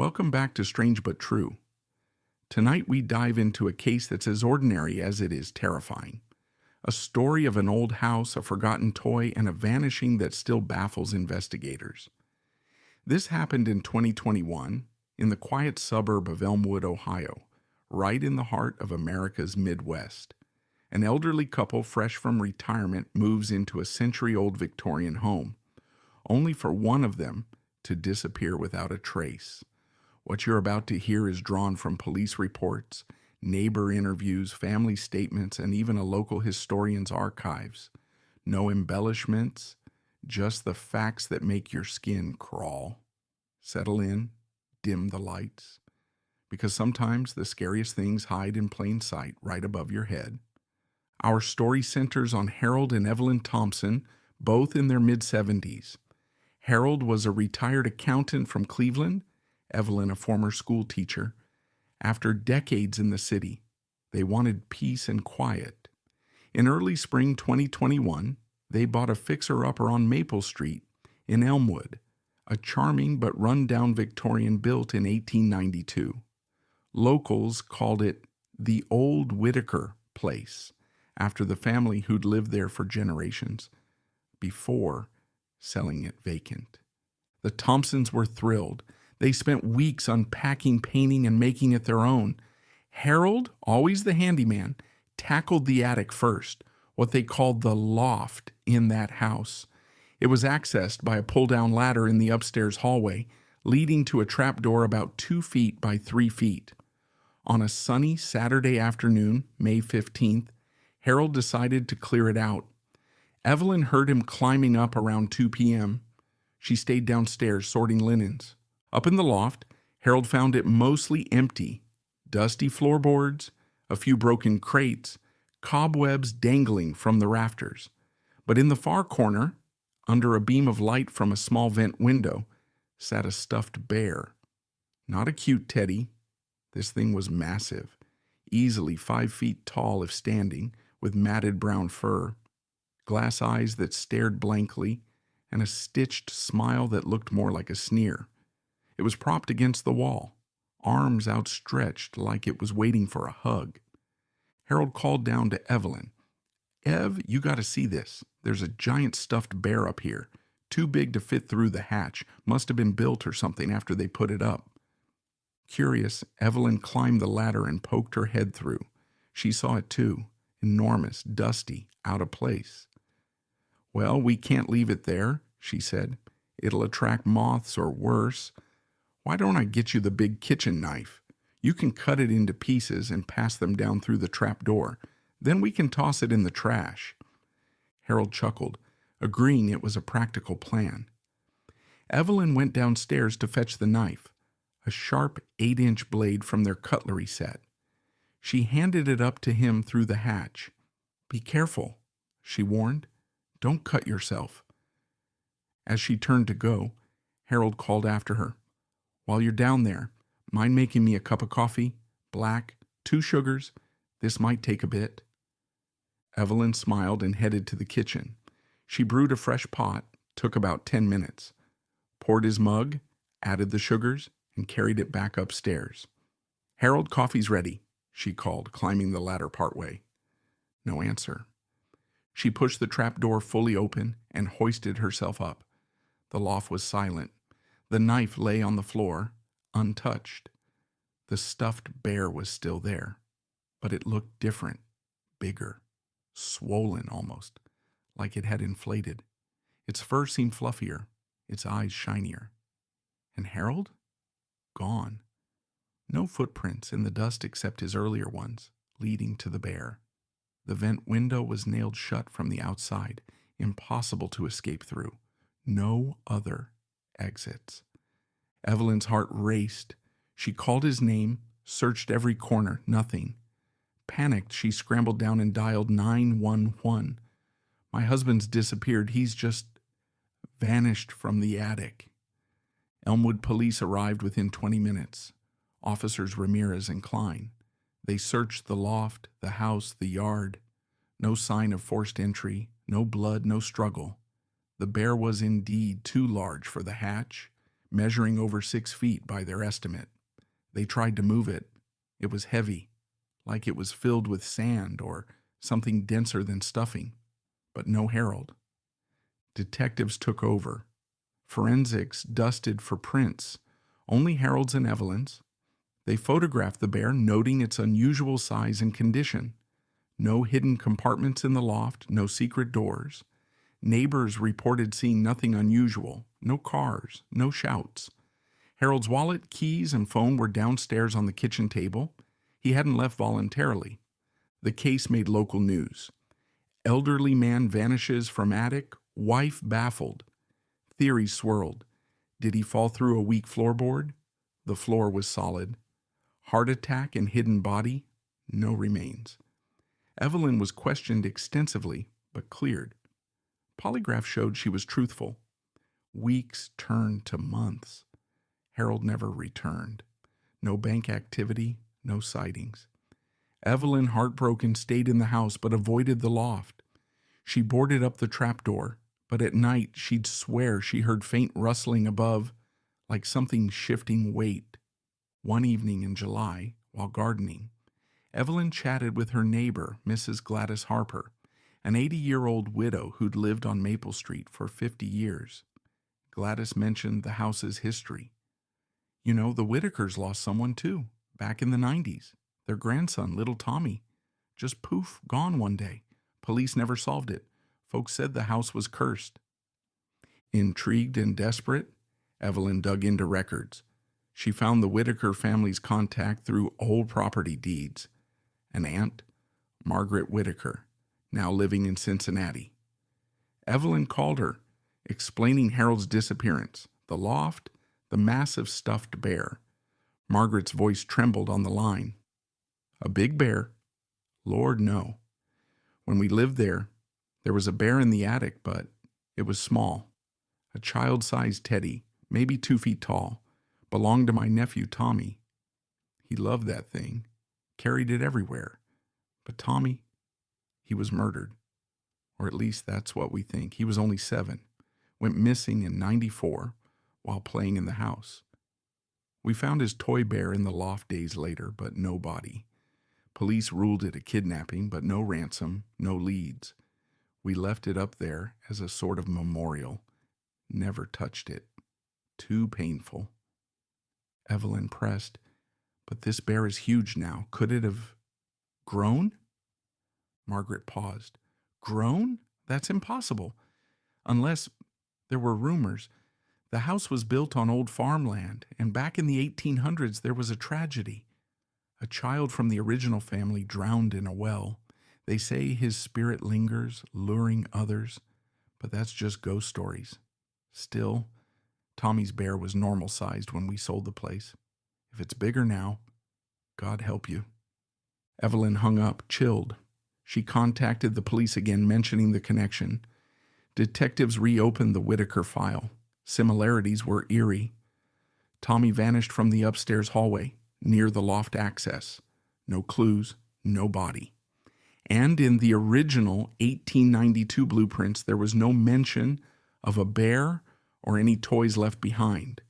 Welcome back to Strange But True. Tonight we dive into a case that's as ordinary as it is terrifying. A story of an old house, a forgotten toy, and a vanishing that still baffles investigators. This happened in 2021 in the quiet suburb of Elmwood, Ohio, right in the heart of America's Midwest. An elderly couple fresh from retirement moves into a century-old Victorian home, only for one of them to disappear without a trace. What you're about to hear is drawn from police reports, neighbor interviews, family statements, and even a local historian's archives. No embellishments, just the facts that make your skin crawl. Settle in, dim the lights, because sometimes the scariest things hide in plain sight right above your head. Our story centers on Harold and Evelyn Thompson, both in their mid-70s. Harold was a retired accountant from Cleveland, Evelyn a former school teacher. After decades in the city, they wanted peace and quiet. In early spring 2021, they bought a fixer-upper on Maple Street in Elmwood, a charming but run-down Victorian built in 1892. Locals called it the Old Whitaker Place, after the family who'd lived there for generations, before selling it vacant. The Thompsons were thrilled. They spent weeks unpacking, painting, and making it their own. Harold, always the handyman, tackled the attic first, what they called the loft in that house. It was accessed by a pull-down ladder in the upstairs hallway, leading to a trapdoor about 2 feet by 3 feet. On a sunny Saturday afternoon, May 15th, Harold decided to clear it out. Evelyn heard him climbing up around 2 p.m. She stayed downstairs sorting linens. Up in the loft, Harold found it mostly empty. Dusty floorboards, a few broken crates, cobwebs dangling from the rafters. But in the far corner, under a beam of light from a small vent window, sat a stuffed bear. Not a cute teddy. This thing was massive, easily 5 feet tall if standing, with matted brown fur, glass eyes that stared blankly, and a stitched smile that looked more like a sneer. It was propped against the wall, arms outstretched like it was waiting for a hug. Harold called down to Evelyn. "Ev, you got to see this. There's a giant stuffed bear up here, too big to fit through the hatch. Must have been built or something after they put it up." Curious, Evelyn climbed the ladder and poked her head through. She saw it too, enormous, dusty, out of place. "Well, we can't leave it there," she said. "It'll attract moths or worse. Why don't I get you the big kitchen knife? You can cut it into pieces and pass them down through the trap door. Then we can toss it in the trash." Harold chuckled, agreeing it was a practical plan. Evelyn went downstairs to fetch the knife, a sharp 8-inch blade from their cutlery set. She handed it up to him through the hatch. "Be careful," she warned. "Don't cut yourself." As she turned to go, Harold called after her. "While you're down there, mind making me a cup of coffee? Black, 2 sugars. This might take a bit." Evelyn smiled and headed to the kitchen. She brewed a fresh pot, took about 10 minutes, poured his mug, added the sugars, and carried it back upstairs. "Harold, coffee's ready," she called, climbing the ladder partway. No answer. She pushed the trapdoor fully open and hoisted herself up. The loft was silent. The knife lay on the floor, untouched. The stuffed bear was still there, but it looked different, bigger, swollen almost, like it had inflated. Its fur seemed fluffier, its eyes shinier. And Harold? Gone. No footprints in the dust except his earlier ones, leading to the bear. The vent window was nailed shut from the outside, impossible to escape through. No other exits. Evelyn's heart raced. She called his name, searched every corner, nothing. Panicked, she scrambled down and dialed 911. "My husband's disappeared. He's just vanished from the attic." Elmwood police arrived within 20 minutes. Officers Ramirez and Klein. They searched the loft, the house, the yard. No sign of forced entry, no blood, no struggle. The bear was indeed too large for the hatch, measuring over 6 feet by their estimate. They tried to move it. It was heavy, like it was filled with sand or something denser than stuffing, but no Harold. Detectives took over. Forensics dusted for prints, only Harold's and Evelyn's. They photographed the bear, noting its unusual size and condition. No hidden compartments in the loft, no secret doors. Neighbors reported seeing nothing unusual, no cars, no shouts. Harold's wallet, keys, and phone were downstairs on the kitchen table. He hadn't left voluntarily. The case made local news. Elderly man vanishes from attic, wife baffled. Theories swirled. Did he fall through a weak floorboard? The floor was solid. Heart attack and hidden body? No remains. Evelyn was questioned extensively, but cleared. Polygraph showed she was truthful. Weeks turned to months. Harold never returned. No bank activity, no sightings. Evelyn, heartbroken, stayed in the house but avoided the loft. She boarded up the trapdoor, but at night she'd swear she heard faint rustling above, like something shifting weight. One evening in July, while gardening, Evelyn chatted with her neighbor, Mrs. Gladys Harper, an 80-year-old widow who'd lived on Maple Street for 50 years. Gladys mentioned the house's history. You know, the Whitakers lost someone too, back in the 90s. Their grandson, little Tommy, just poof, gone one day. Police never solved it. Folks said the house was cursed. Intrigued and desperate, Evelyn dug into records. She found the Whitaker family's contact through old property deeds. An aunt, Margaret Whitaker, now living in Cincinnati. Evelyn called her, explaining Harold's disappearance, the loft, the massive stuffed bear. Margaret's voice trembled on the line. A big bear? Lord, no. When we lived there was a bear in the attic, but it was small. A child-sized teddy, maybe 2 feet tall, belonged to my nephew Tommy. He loved that thing, carried it everywhere. But Tommy, he was murdered. Or at least that's what we think. He was only 7. Went missing in '94 while playing in the house. We found his toy bear in the loft days later, but no body. Police ruled it a kidnapping, but no ransom, no leads. We left it up there as a sort of memorial. Never touched it. Too painful. Evelyn pressed, but this bear is huge now. Could it have grown? Margaret paused. Grown? That's impossible. Unless there were rumors. The house was built on old farmland, and back in the 1800s there was a tragedy. A child from the original family drowned in a well. They say his spirit lingers, luring others, but that's just ghost stories. Still, Tommy's bear was normal-sized when we sold the place. If it's bigger now, God help you. Evelyn hung up, chilled. She contacted the police again, mentioning the connection. Detectives reopened the Whitaker file. Similarities were eerie. Tommy vanished from the upstairs hallway, near the loft access. No clues, no body. And in the original 1892 blueprints, there was no mention of a bear or any toys left behind.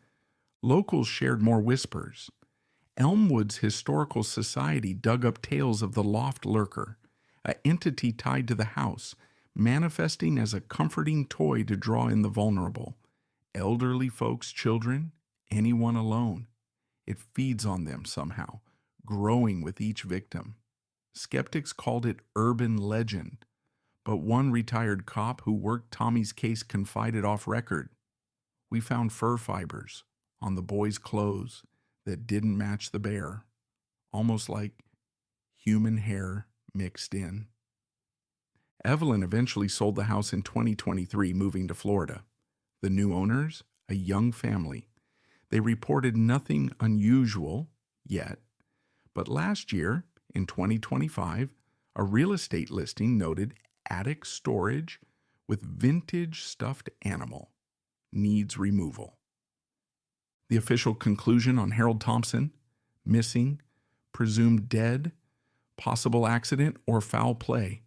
Locals shared more whispers. Elmwood's Historical Society dug up tales of the loft lurker, an entity tied to the house, manifesting as a comforting toy to draw in the vulnerable. Elderly folks, children, anyone alone. It feeds on them somehow, growing with each victim. Skeptics called it urban legend, but one retired cop who worked Tommy's case confided off record. We found fur fibers on the boy's clothes that didn't match the bear, almost like human hair mixed in. Evelyn eventually sold the house in 2023, moving to Florida. The new owners, a young family. They reported nothing unusual yet, but last year, in 2025, a real estate listing noted attic storage with vintage stuffed animal needs removal. The official conclusion on Harold Thompson, missing, presumed dead, possible accident or foul play,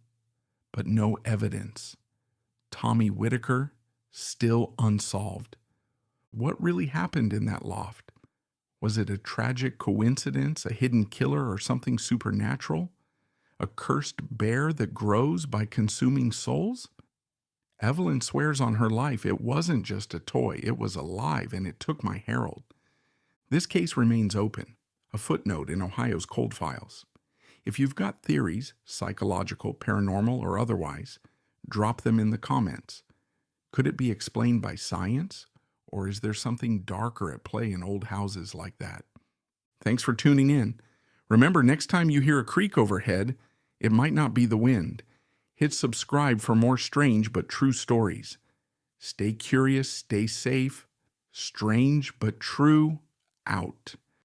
but no evidence. Tommy Whitaker, still unsolved. What really happened in that loft? Was it a tragic coincidence, a hidden killer, or something supernatural? A cursed bear that grows by consuming souls? Evelyn swears on her life it wasn't just a toy, it was alive and it took my Harold. This case remains open, a footnote in Ohio's cold files. If you've got theories, psychological, paranormal, or otherwise, drop them in the comments. Could it be explained by science? Or is there something darker at play in old houses like that? Thanks for tuning in. Remember, next time you hear a creak overhead, it might not be the wind. Hit subscribe for more strange but true stories. Stay curious, stay safe. Strange but true, out.